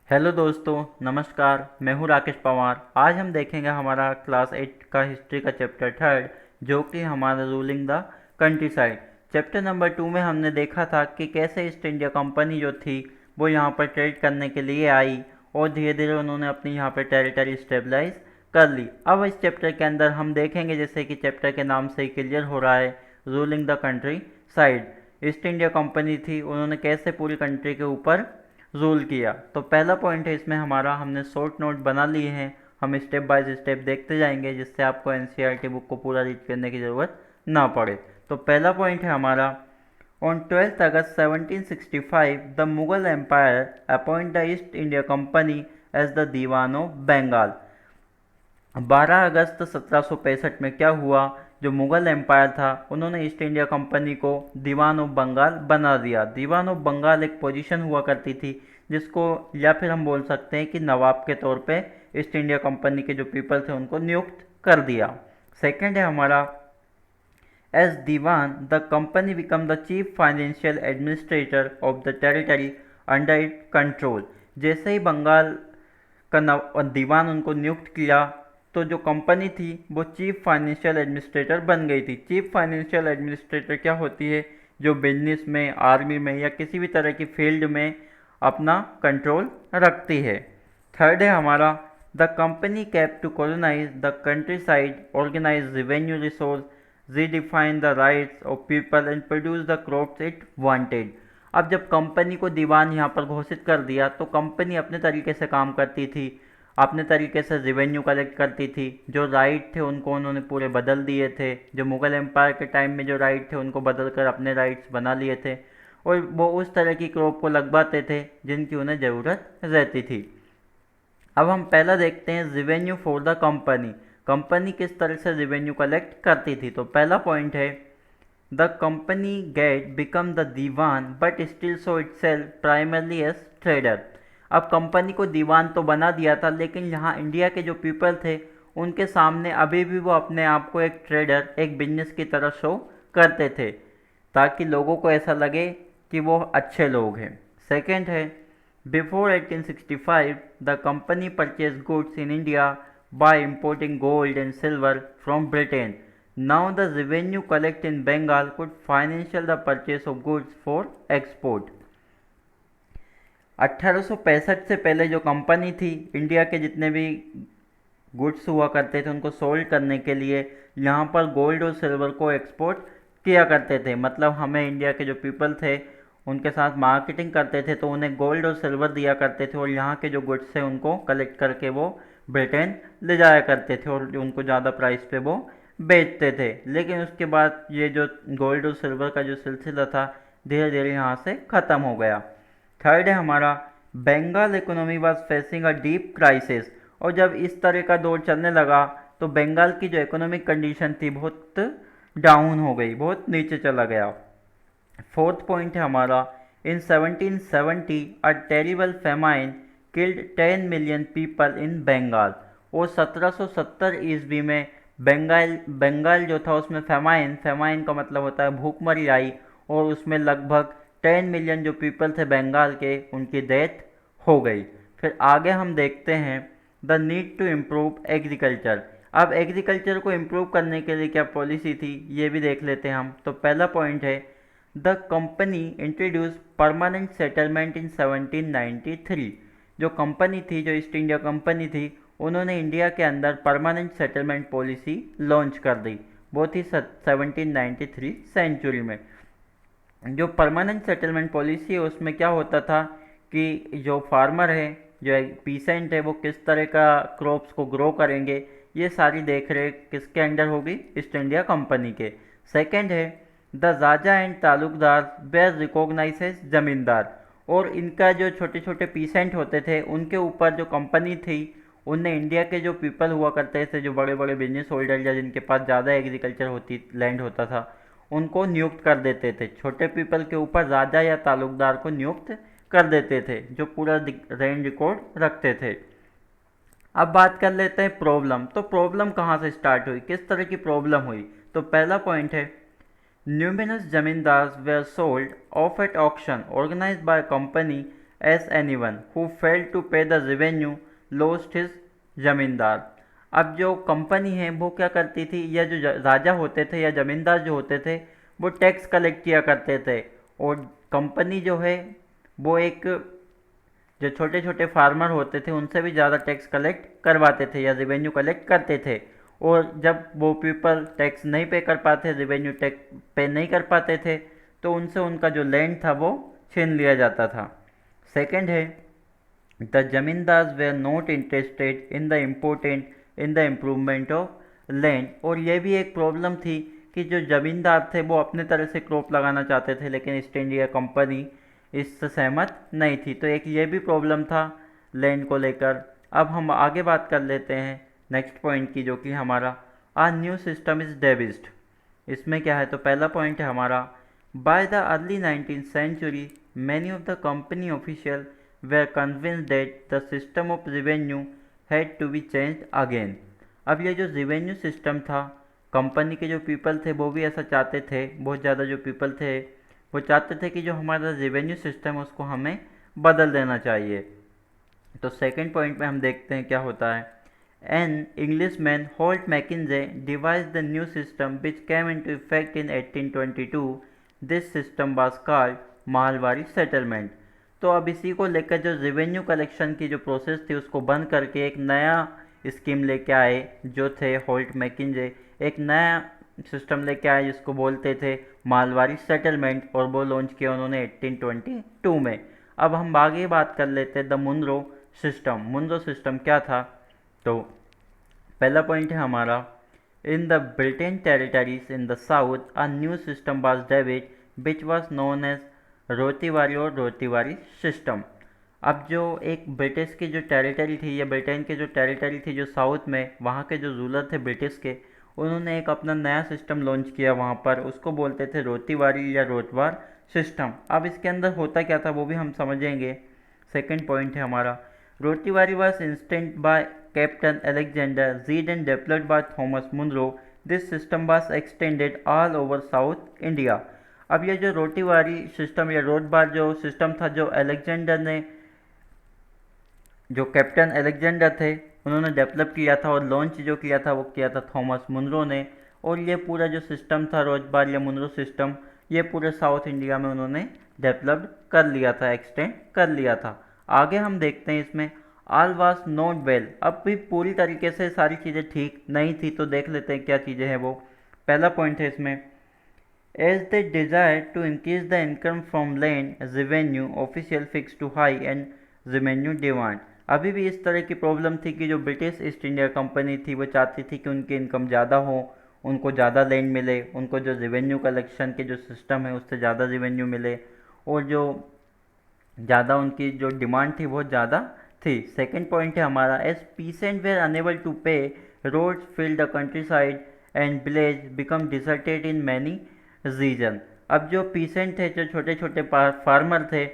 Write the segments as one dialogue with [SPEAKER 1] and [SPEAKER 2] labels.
[SPEAKER 1] Hello दोस्तों, नमस्कार। मैं हूं राकेश पवार। आज हम देखेंगे हमारा क्लास 8 का हिस्ट्री का चैप्टर थर्ड, जो कि हमारा ruling the country side. Chapter number 2 में हमने देखा था कि कैसे ईस्ट इंडिया कंपनी जो थी वो यहाँ पर ट्रेड करने के लिए आई और धीरे धीरे उन्होंने अपनी यहाँ पर टेरिटरी स्टेबलाइज कर ली। अब इस चैप्टर के अंदर हम देखेंगे, जैसे कि चैप्टर के नाम से ही क्लियर हो रहा है, ruling the country side. East India company थी, उन्होंने कैसे पूरी कंट्री के ऊपर रूल किया। तो पहला पॉइंट है इसमें हमारा, हमने शॉर्ट नोट बना लिए हैं, हम स्टेप बाय स्टेप देखते जाएंगे जिससे आपको एनसीईआरटी बुक को पूरा रीड करने की ज़रूरत ना पड़े। तो पहला पॉइंट है हमारा, on 12 August 1765 the Mughal empire appoint the East India Company as the diwan of Bengal. 12 अगस्त 1765 में क्या हुआ, जो मुगल एम्पायर था उन्होंने ईस्ट इंडिया कंपनी को दीवान ऑफ बंगाल बना दिया। दीवान ऑफ बंगाल एक पोजीशन हुआ करती थी जिसको, या फिर हम बोल सकते हैं कि नवाब के तौर पे ईस्ट इंडिया कंपनी के जो पीपल थे उनको नियुक्त कर दिया। सेकंड है हमारा, as diwan the company become the chief financial administrator of the territory under it control. जैसे ही बंगाल का दीवान उनको नियुक्त किया तो जो कंपनी थी वो चीफ फाइनेंशियल एडमिनिस्ट्रेटर बन गई थी। चीफ फाइनेंशियल एडमिनिस्ट्रेटर क्या होती है, जो बिजनेस में, आर्मी में या किसी भी तरह की फील्ड में अपना कंट्रोल रखती है। थर्ड है हमारा, the company kept to colonise the countryside, organise revenue resource, redefine the rights of people and produce the crops it wanted. अब जब कंपनी को दीवान यहाँ पर घोषित कर दिया तो कंपनी अपने तरीके से काम करती थी, अपने तरीके से रेवेन्यू कलेक्ट करती थी। जो राइट थे उनको उन्होंने पूरे बदल दिए थे, जो मुगल एम्पायर के टाइम में जो राइट थे उनको बदल कर अपने राइट्स बना लिए थे, और वो उस तरह की क्रॉप को लगवाते थे जिनकी उन्हें ज़रूरत रहती थी। अब हम पहला देखते हैं, revenue for the company. Company किस तरह से रेवेन्यू कलेक्ट करती थी। तो पहला पॉइंट है, the company get become the Diwan but still saw itself primarily as trader. अब कंपनी को दीवान तो बना दिया था, लेकिन यहाँ इंडिया के जो पीपल थे उनके सामने अभी भी वो अपने आप को एक ट्रेडर, एक बिजनेस की तरह शो करते थे, ताकि लोगों को ऐसा लगे कि वो अच्छे लोग हैं। सेकेंड है, before 1865 the company purchase goods in India by importing gold and silver from Britain. Now the revenue collect in Bengal could financial the purchase of goods for export। 1865 से पहले जो कंपनी थी, इंडिया के जितने भी goods हुआ करते थे उनको सोल्ड करने के लिए यहाँ पर गोल्ड और सिल्वर को एक्सपोर्ट किया करते थे। मतलब हमें इंडिया के जो पीपल थे उनके साथ मार्केटिंग करते थे तो उन्हें गोल्ड और सिल्वर दिया करते थे, और यहाँ के जो गुड्स थे उनको कलेक्ट करके वो ब्रिटेन ले जाया करते थे और उनको ज़्यादा प्राइस पे वो बेचते थे। लेकिन उसके बाद ये जो गोल्ड और सिल्वर का जो सिलसिला था धीरे धीरे यहाँ से ख़त्म हो गया। थर्ड है हमारा, Bengal economy was facing a deep crisis. और जब इस तरह का दौर चलने लगा तो बंगाल की जो इकोनॉमिक कंडीशन थी बहुत डाउन हो गई, बहुत नीचे चला गया। फोर्थ पॉइंट है हमारा, in 1770 a terrible famine killed 10 million people in Bengal. और 1770 ईस्वी में बंगाल बंगाल जो था उसमें फेमाइन, फेमाइन का मतलब होता है भूखमरी आई, और उसमें लगभग 10 मिलियन जो पीपल थे बंगाल के, उनकी डेथ हो गई। फिर आगे हम देखते हैं, the need to improve agriculture. अब एग्रीकल्चर को इम्प्रूव करने के लिए क्या पॉलिसी थी ये भी देख लेते हैं हम। तो पहला पॉइंट है, the company introduce permanent settlement in 1793। जो कंपनी थी, जो ईस्ट इंडिया कंपनी थी, उन्होंने इंडिया के अंदर परमानेंट सेटलमेंट पॉलिसी लॉन्च कर दी, बहुत ही 1793 सेंचुरी में। जो परमानेंट सेटलमेंट पॉलिसी है उसमें क्या होता था कि जो फार्मर है, जो पीसेंट है, वो किस तरह का क्रॉप्स को ग्रो करेंगे, ये सारी देख रेख किसके अंडर होगी, ईस्ट इंडिया कंपनी के। सेकंड है, the raja and taluqdar were recognised as zamindar. और इनका जो छोटे छोटे पीसेंट होते थे उनके ऊपर जो कंपनी थी उनने इंडिया के जो पीपल हुआ करते थे, जो बड़े बड़े बिजनेस होल्डर या जिनके पास ज़्यादा एग्रीकल्चर होती लैंड होता था, उनको नियुक्त कर देते थे। छोटे पीपल के ऊपर राजा या तालुकदार को नियुक्त कर देते थे जो पूरा लैंड रिकॉर्ड रखते थे। अब बात कर लेते हैं प्रॉब्लम। तो प्रॉब्लम कहाँ से स्टार्ट हुई, किस तरह की प्रॉब्लम हुई। तो पहला पॉइंट है, numerous zamindars were sold off at auction organised by company as anyone who failed to pay the revenue lost his zamindar. अब जो कंपनी है वो क्या करती थी, या जो राजा होते थे या जमींदार जो होते थे वो टैक्स कलेक्ट किया करते थे, और कंपनी जो है वो एक जो छोटे छोटे फार्मर होते थे उनसे भी ज़्यादा टैक्स कलेक्ट करवाते थे या रेवेन्यू कलेक्ट करते थे। और जब वो पीपल टैक्स नहीं पे कर पाते, रेवेन्यू टैक्स पे नहीं कर पाते थे, तो उनसे उनका जो लैंड था वो छीन लिया जाता था। सेकंड है, the zamindars were not interested in the improvement of land. और ये भी एक प्रॉब्लम थी कि जो जमींदार थे वो अपने तरह से क्रॉप लगाना चाहते थे, लेकिन ईस्ट इंडिया कंपनी इससे सहमत नहीं थी। तो एक ये भी प्रॉब्लम था लैंड को लेकर। अब हम आगे बात कर लेते हैं नेक्स्ट पॉइंट की, जो कि हमारा आ न्यू सिस्टम इज़ डेविस्ड। इसमें क्या है, तो पहला पॉइंट है हमारा, by the early 19th century many of the company officials were convinced that the system of revenue had to be changed again। अब ये जो रेवेन्यू सिस्टम था, कंपनी के जो पीपल थे वो भी ऐसा चाहते थे, बहुत ज़्यादा जो पीपल थे वो चाहते थे कि जो हमारा रेवेन्यू सिस्टम है उसको हमें बदल देना चाहिए। तो सेकंड पॉइंट में हम देखते हैं क्या होता है। An Englishman Holt Mackenzie devised the new system which came into effect in 1822। This system was called Malwadi settlement. तो अब इसी को लेकर जो रेवेन्यू कलेक्शन की जो प्रोसेस थी उसको बंद करके एक नया स्कीम लेके आए जो थे होल्ट मैकिन्जे, एक नया सिस्टम लेके आए जिसको बोलते थे मालवाड़ी सेटलमेंट, और वो लॉन्च किया उन्होंने 1822 में। अब हम आगे बात कर लेते हैं the Munro system. Munro system क्या था, तो पहला पॉइंट है हमारा, in the Britain territories in the south a new system was developed which was known as ryotwari और रोटीवारी सिस्टम। अब जो एक ब्रिटिश की जो टेरिटरी थी या ब्रिटेन की जो टेरिटरी थी जो साउथ में, वहाँ के जो रूलर थे ब्रिटिश के, उन्होंने एक अपना नया सिस्टम लॉन्च किया वहाँ पर, उसको बोलते थे रोटीवारी या रोटवार सिस्टम। अब इसके अंदर होता क्या था वो भी हम समझेंगे। सेकंड पॉइंट है हमारा, ryotwari was instant by captain Alexander Read and developed by Thomas Munro. This system was extended all over south India. अब ये जो रोटीवारी सिस्टम या रोटबार जो सिस्टम था, जो अलेक्जेंडर ने, जो कैप्टन अलेक्जेंडर थे उन्होंने डेवलप किया था, और लॉन्च जो किया था वो किया था थॉमस मुनरो ने। और ये पूरा जो सिस्टम था रोजबार या मुनरो सिस्टम, ये पूरे साउथ इंडिया में उन्होंने डेवलप कर लिया था, एक्सटेंड कर लिया था। आगे हम देखते हैं इसमें, ऑल वाज नॉट वेल। अब भी पूरी तरीके से सारी चीज़ें ठीक नहीं थी, तो देख लेते हैं क्या चीज़ें हैं वो। पहला पॉइंट है इसमें, as they desire to increase the income from land revenue official fix too high and revenue demand. अभी भी इस तरह की प्रॉब्लम थी कि जो ब्रिटिश ईस्ट इंडिया कंपनी थी वो चाहती थी कि उनकी इनकम ज़्यादा हो, उनको ज़्यादा लैंड मिले, उनको जो रेवेन्यू कलेक्शन के जो सिस्टम है उससे ज़्यादा रेवेन्यू मिले, और जो ज़्यादा उनकी जो डिमांड थी बहुत ज़्यादा थी। सेकंड पॉइंट है हमारा, as peasant were unable to pay ryots fled the countryside and village become deserted in many region. अब जो पीसेंट थे, जो छोटे छोटे फार्मर थे,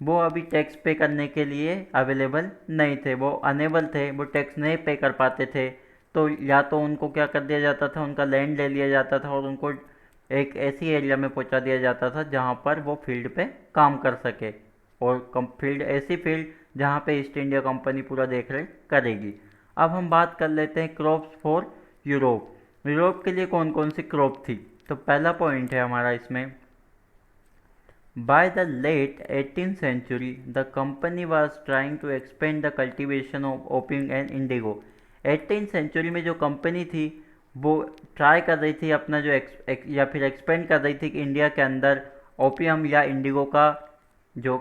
[SPEAKER 1] वो अभी टैक्स पे करने के लिए अवेलेबल नहीं थे, वो अनेबल थे, वो टैक्स नहीं पे कर पाते थे। तो या तो उनको क्या कर दिया जाता था, उनका लैंड ले लिया जाता था और उनको एक ऐसी एरिया में पहुंचा दिया जाता था जहां पर वो फील्ड पे काम कर सके, और फील्ड ऐसी फील्ड जहां पे ईस्ट इंडिया कंपनी पूरा देख रेख करेगी। अब हम बात कर लेते हैं क्रॉप्स फॉर यूरोप। यूरोप के लिए कौन कौन सी क्रॉप थी, तो पहला पॉइंट है हमारा इसमें, by the late 18th century the company was trying to expand the cultivation of opium and indigo. 18th century में जो कंपनी थी वो ट्राई कर रही थी अपना जो या फिर एक्सपेंड कर रही थी कि इंडिया के अंदर ओपियम या इंडिगो का जो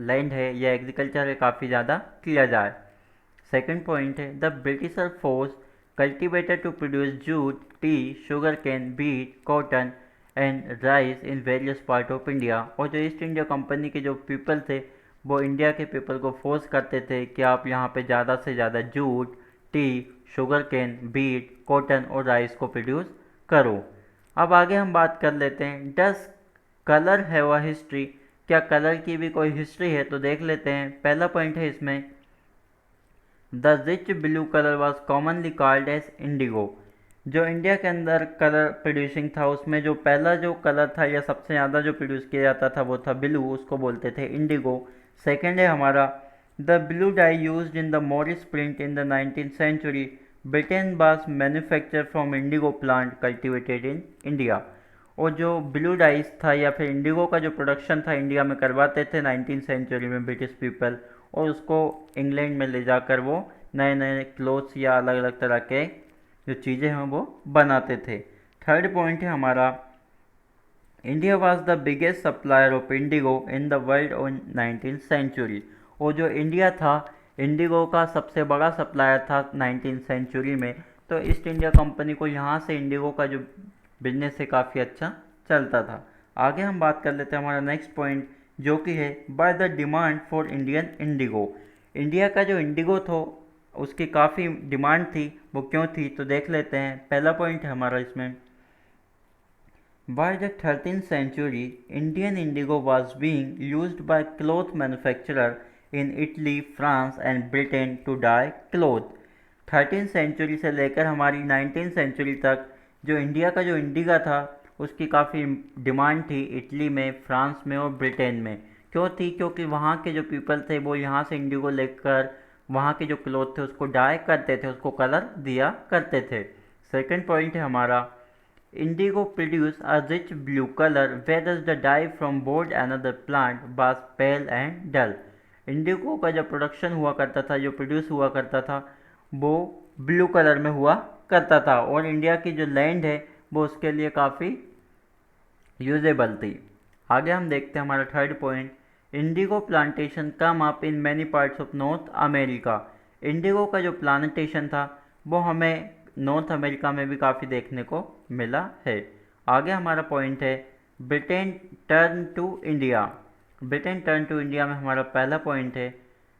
[SPEAKER 1] लैंड है या एग्रीकल्चर है काफ़ी ज़्यादा किया जाए। सेकंड पॉइंट है, the Britisher force cultivated to produce jute, tea, sugar cane, beet, cotton and rice in various part of India. और जो ईस्ट इंडिया कंपनी के जो पीपल थे वो इंडिया के पीपल को फोर्स करते थे कि आप यहाँ पे ज़्यादा से ज़्यादा jute, tea, sugar cane, beet, cotton और राइस को प्रोड्यूस करो। अब आगे हम बात कर लेते हैं, does colour have a history. क्या कलर की भी कोई हिस्ट्री है, तो देख लेते हैं। पहला पॉइंट है इसमें, the rich blue colour was commonly called as indigo. जो इंडिया के अंदर कलर प्रोड्यूसिंग था उसमें जो पहला जो कलर था या सबसे ज़्यादा जो प्रोड्यूस किया जाता था वो था ब्लू, उसको बोलते थे इंडिगो। सेकेंड है हमारा the blue dye used in the Morris print in the 19th century Britain was manufacture from indigo plant cultivated in India. और जो ब्लू डाइस था या फिर इंडिगो का जो प्रोडक्शन था इंडिया में करवाते थे 19th सेंचुरी में ब्रिटिश पीपल, और उसको इंग्लैंड में ले जाकर वो नए नए क्लोथ्स या अलग अलग तरह के जो चीज़ें हैं वो बनाते थे। थर्ड पॉइंट है हमारा India was the biggest supplier of indigo in the world in 19th century. और जो इंडिया था इंडिगो का सबसे बड़ा सप्लायर था 19th सेंचुरी में। तो ईस्ट इंडिया कंपनी को यहाँ से इंडिगो का जो बिजनेस है काफ़ी अच्छा चलता था। आगे हम बात कर लेते हैं हमारा नेक्स्ट पॉइंट जो कि है by the demand for Indian Indigo. India का जो इंडिगो था उसकी काफ़ी डिमांड थी, वो क्यों थी तो देख लेते हैं। पहला पॉइंट है हमारा इसमें By the 13th century, Indian indigo was being used by cloth manufacturer in Italy, France and Britain to dye cloth। 13th century से लेकर हमारी 19th सेंचुरी तक जो इंडिया का जो इंडिगा था उसकी काफ़ी डिमांड थी इटली में, फ्रांस में और ब्रिटेन में। क्यों थी? क्योंकि वहाँ के जो पीपल थे वो यहाँ से इंडिगो लेकर वहाँ के जो क्लोथ थे उसको डाई करते थे, उसको कलर दिया करते थे। सेकंड पॉइंट है हमारा Indigo produce a rich blue color whereas the dye from both another plant was pale and dull। Indigo का जो प्रोडक्शन हुआ करता था, जो प्रोड्यूस हुआ करता था वो ब्लू कलर में हुआ करता था और इंडिया की जो लैंड है वो उसके लिए काफ़ी यूजेबल थी। आगे हम देखते हैं हमारा third point Indigo plantation come up in many parts of north America. Indigo का जो प्लांटेशन था वो हमें नॉर्थ अमेरिका में भी काफ़ी देखने को मिला है। आगे हमारा पॉइंट है Britain turn to India. Britain turn to India में हमारा पहला पॉइंट है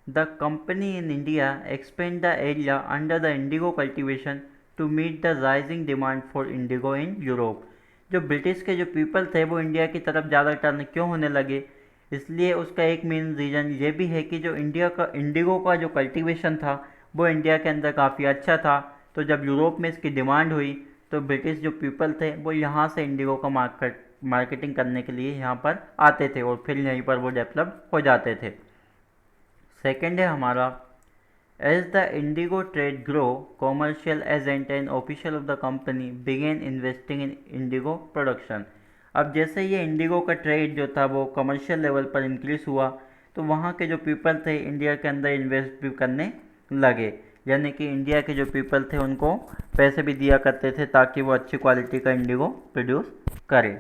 [SPEAKER 1] the company in India expand the area under the indigo cultivation to meet the rising demand for indigo in Europe. जो ब्रिटिश के जो people थे वो India की तरफ ज़्यादा टर्न क्यों होने लगे, इसलिए उसका एक मेन रीज़न ये भी है कि जो इंडिया का इंडिगो का जो कल्टिवेशन था वो इंडिया के अंदर काफ़ी अच्छा था। तो जब यूरोप में इसकी डिमांड हुई तो ब्रिटिश जो पीपल थे वो यहाँ से इंडिगो का मार्केटिंग करने के लिए यहाँ पर आते थे और फिर यहीं पर वो डेवलप हो जाते थे। सेकंड है हमारा as the indigo trade grow commercial agent and official of the company began investing in indigo production. अब जैसे ये इंडिगो का ट्रेड जो था वो कमर्शियल लेवल पर इंक्रीज हुआ तो वहाँ के जो पीपल थे इंडिया के अंदर इन्वेस्ट भी करने लगे, यानी कि इंडिया के जो पीपल थे उनको पैसे भी दिया करते थे ताकि वो अच्छी क्वालिटी का इंडिगो प्रोड्यूस करें।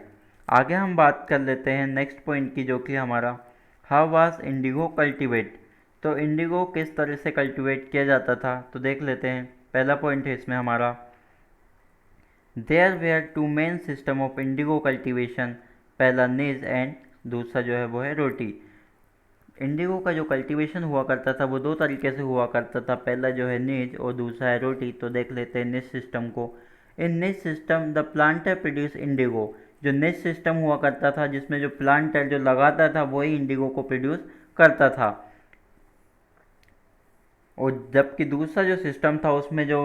[SPEAKER 1] आगे हम बात कर लेते हैं नेक्स्ट पॉइंट की जो कि हमारा हाउ वाज इंडिगो कल्टिवेट। तो इंडिगो किस तरह से कल्टिवेट किया जाता था तो देख लेते हैं। पहला पॉइंट है इसमें हमारा there were two main system of indigo cultivation, पहला निज एंड दूसरा जो है वो है रोटी। इंडिगो का जो कल्टीवेशन हुआ करता था वो दो तरीके से हुआ करता था, पहला जो है निज और दूसरा है रोटी। तो देख लेते हैं निज सिस्टम को। इन निज system the planter produce Indigo. जो निज सिस्टम हुआ करता था जिसमें जो प्लांटर जो लगाता था वही इंडिगो को प्रोड्यूस करता था, और जबकि दूसरा जो सिस्टम था उसमें जो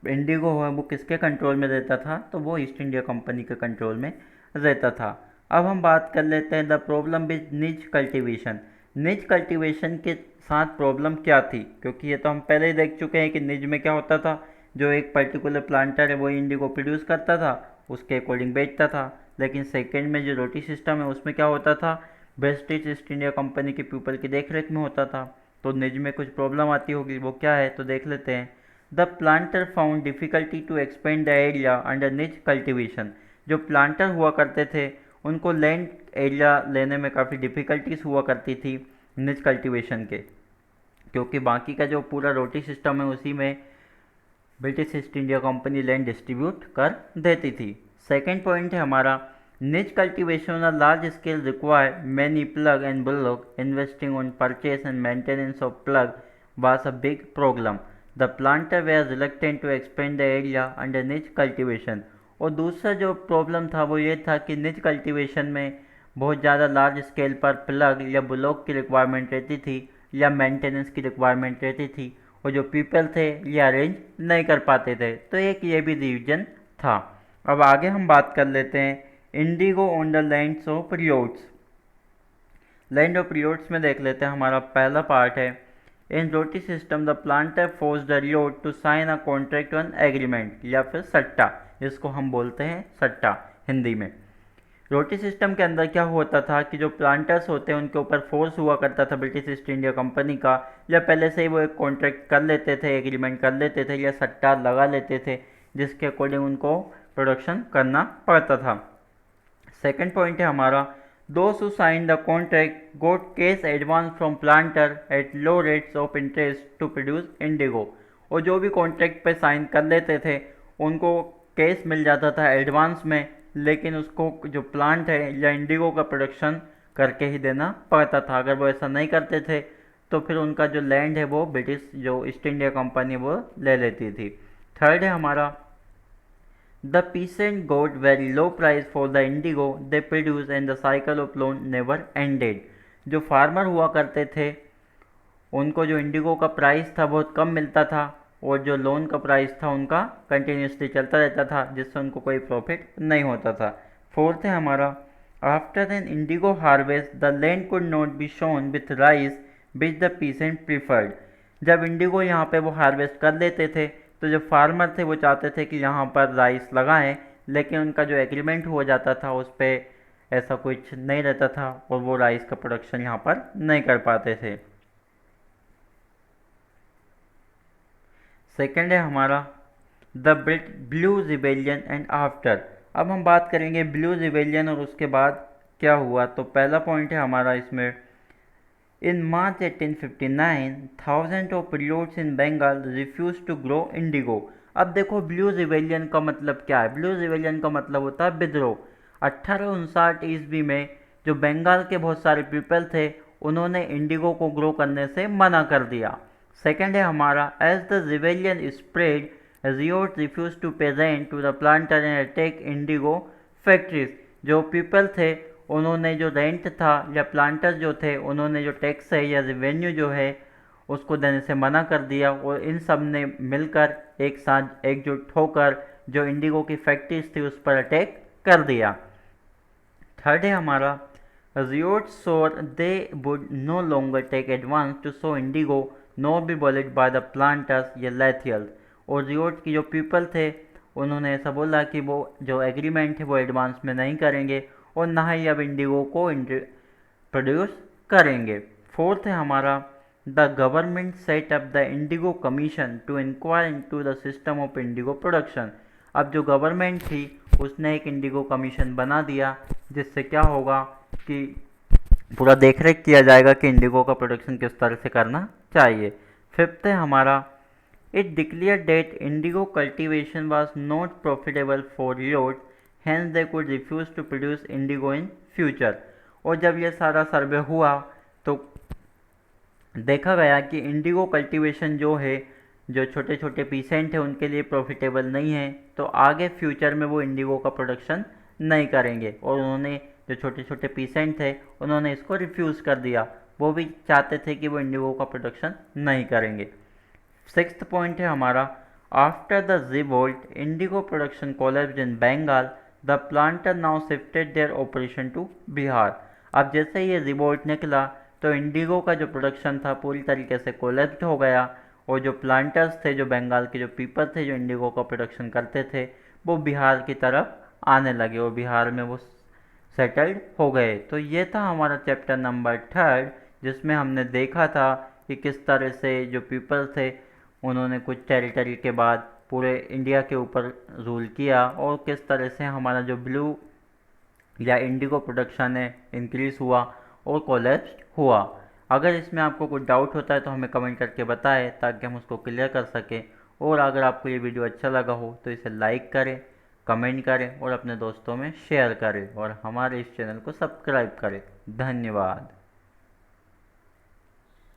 [SPEAKER 1] इंडिगो है वो किसके कंट्रोल में रहता था तो वो ईस्ट इंडिया कंपनी के कंट्रोल में रहता था। अब हम बात कर लेते हैं द प्रॉब्लम विद निज कल्टीवेशन। निज कल्टीवेशन के साथ प्रॉब्लम क्या थी, क्योंकि ये तो हम पहले ही देख चुके हैं कि निज में क्या होता था, जो एक पर्टिकुलर प्लांटर है वो इंडिगो प्रोड्यूस करता था उसके अकॉर्डिंग बेचता था। लेकिन सेकेंड में जो रोटी सिस्टम है उसमें क्या होता था, वेस्टेज ईस्ट इंडिया कंपनी के पीपल की देख रेख में होता था। तो निज में कुछ प्रॉब्लम आती होगी, वो क्या है तो देख लेते हैं। The planter found difficulty to expand the area under nij cultivation. जो प्लांटर हुआ करते थे उनको लैंड एरिया लेने में काफ़ी डिफ़िकल्टीज हुआ करती थी निज कल्टीवेशन के, क्योंकि बाकी का जो पूरा रोटी सिस्टम है उसी में British East India Company land distribute कर देती थी। सेकेंड पॉइंट है हमारा nij cultivation on large scale require many plough and bullock, investing on purchase and maintenance of plough was a big problem. The planter were reluctant to expand the area under nij cultivation. और दूसरा जो problem था वो ये था कि निज cultivation में बहुत ज़्यादा लार्ज स्केल पर प्लग या ब्लॉक की रिक्वायरमेंट रहती थी या मेंटेनेंस की रिक्वायरमेंट रहती थी, और जो पीपल थे ये अरेंज नहीं कर पाते थे। तो एक ये भी रीजन था। अब आगे हम बात कर लेते हैं indigo on the lands of ryots. Land of ryots में देख लेते हैं। हमारा पहला पार्ट है, in ryoti system the planter force the ryot to sign a contract on agreement, या फिर सट्टा, जिसको हम बोलते हैं सट्टा हिंदी में। रोटी सिस्टम के अंदर क्या होता था कि जो प्लांटर्स होते हैं उनके ऊपर फोर्स हुआ करता था ब्रिटिश ईस्ट इंडिया कंपनी का, या पहले से ही वो एक कॉन्ट्रैक्ट कर लेते थे, एग्रीमेंट कर लेते थे, या सट्टा लगा लेते थे, जिसके अकॉर्डिंग उनको प्रोडक्शन करना पड़ता था। सेकेंड पॉइंट है हमारा, those who signed the contract got cash advance from planter at low rates of interest to produce indigo। और जो भी कॉन्ट्रैक्ट पे साइन कर लेते थे उनको कैश मिल जाता था एडवांस में, लेकिन उसको जो प्लांट है या इंडिगो का प्रोडक्शन करके ही देना पड़ता था। अगर वो ऐसा नहीं करते थे तो फिर उनका जो लैंड है वो ब्रिटिश जो ईस्ट इंडिया कंपनी वो ले लेती थी। थर्ड है हमारा, The peasant got very low price for the indigo they produced and the cycle of loan never ended। जो फार्मर हुआ करते थे उनको जो इंडिगो का प्राइस था बहुत कम मिलता था, और जो लोन का प्राइस था उनका कंटिन्यूसली चलता रहता था, जिससे उनको कोई प्रॉफिट नहीं होता था। फोर्थ है हमारा, after an indigo harvest the land could not be sown with rice which the peasant preferred. जब इंडिगो यहाँ पे वो हार्वेस्ट कर लेते थे तो जो फार्मर थे वो चाहते थे कि यहाँ पर राइस लगाएं, लेकिन उनका जो एग्रीमेंट हो जाता था उस पर ऐसा कुछ नहीं रहता था और वो राइस का प्रोडक्शन यहाँ पर नहीं कर पाते थे। सेकेंड है हमारा, the blue rebellion and after. अब हम बात करेंगे ब्लू रिबेलियन और उसके बाद क्या हुआ। तो पहला पॉइंट है हमारा इसमें, In March 1859, thousands of peasants in Bengal refused to grow indigo। अब देखो ब्लू रिवेलियन का मतलब क्या है। ब्लू रिवेलियन का मतलब होता है विद्रोह। 1859 ईस्वी में जो बंगाल के बहुत सारे पीपल थे उन्होंने इंडिगो को ग्रो करने से मना कर दिया। सेकेंड है हमारा, as the rebellion spread ryots refuse to pay rent to the planter and attack indigo factories. जो पीपल थे उन्होंने जो रेंट था या प्लांटर जो थे उन्होंने जो टैक्स है या रेवेन्यू जो है उसको देने से मना कर दिया, और इन सब ने मिलकर एक साथ एकजुट होकर जो इंडिगो की फैक्ट्रीज थी उस पर अटैक कर दिया। थर्ड है हमारा, ryot swore they would no longer take advance to sow indigo no be bullied by the planters या लैथियल्स। और रियोट की जो पीपल थे उन्होंने ऐसा बोला कि वो जो एग्रीमेंट है वो एडवांस में नहीं करेंगे और ना ही अब इंडिगो को प्रोड्यूस करेंगे। फोर्थ है हमारा, the government set up the indigo commission to inquire into the system of indigo production. अब जो गवर्नमेंट थी उसने एक इंडिगो कमीशन बना दिया, जिससे क्या होगा कि पूरा देखरेख किया जाएगा कि इंडिगो का प्रोडक्शन किस तरह से करना चाहिए। फिफ्थ है हमारा, it declare that indigo cultivation was not profitable for ryot, hence they could refuse to produce indigo in future। और जब ये सारा सर्वे हुआ तो देखा गया कि इंडिगो कल्टीवेशन जो है जो छोटे छोटे पीसेंट हैं उनके लिए प्रॉफिटेबल नहीं है, तो आगे फ्यूचर में वो इंडिगो का प्रोडक्शन नहीं करेंगे, और उन्होंने जो छोटे छोटे पीसेंट थे उन्होंने इसको रिफ्यूज़ कर दिया। वो भी चाहते थे कि वो इंडिगो का प्रोडक्शन नहीं करेंगे। सिक्स्थ पॉइंट है हमारा, after the revolt indigo production collapsed in Bengal, the planter now shifted their operation to Bihar. अब जैसे ये रिवोल्ट निकला तो इंडिगो का जो प्रोडक्शन था पूरी तरीके से कोलैप्स्ड हो गया, और जो प्लांटर्स थे जो बंगाल के जो पीपल थे जो इंडिगो का प्रोडक्शन करते थे वो बिहार की तरफ आने लगे और बिहार में वो सेटल्ड हो गए। तो ये था हमारा चैप्टर नंबर 3, जिसमें हमने देखा था कि किस तरह से जो पीपल थे उन्होंने कुछ टेरिटरी के बाद पूरे इंडिया के ऊपर रूल किया, और किस तरह से हमारा जो ब्लू या इंडिगो प्रोडक्शन है इंक्रीज़ हुआ और कोलैप्स हुआ। अगर इसमें आपको कुछ डाउट होता है तो हमें कमेंट करके बताएं ताकि हम उसको क्लियर कर सकें। और अगर आपको ये वीडियो अच्छा लगा हो तो इसे लाइक करें, कमेंट करें और अपने दोस्तों में शेयर करें, और हमारे इस चैनल को सब्सक्राइब करें। धन्यवाद।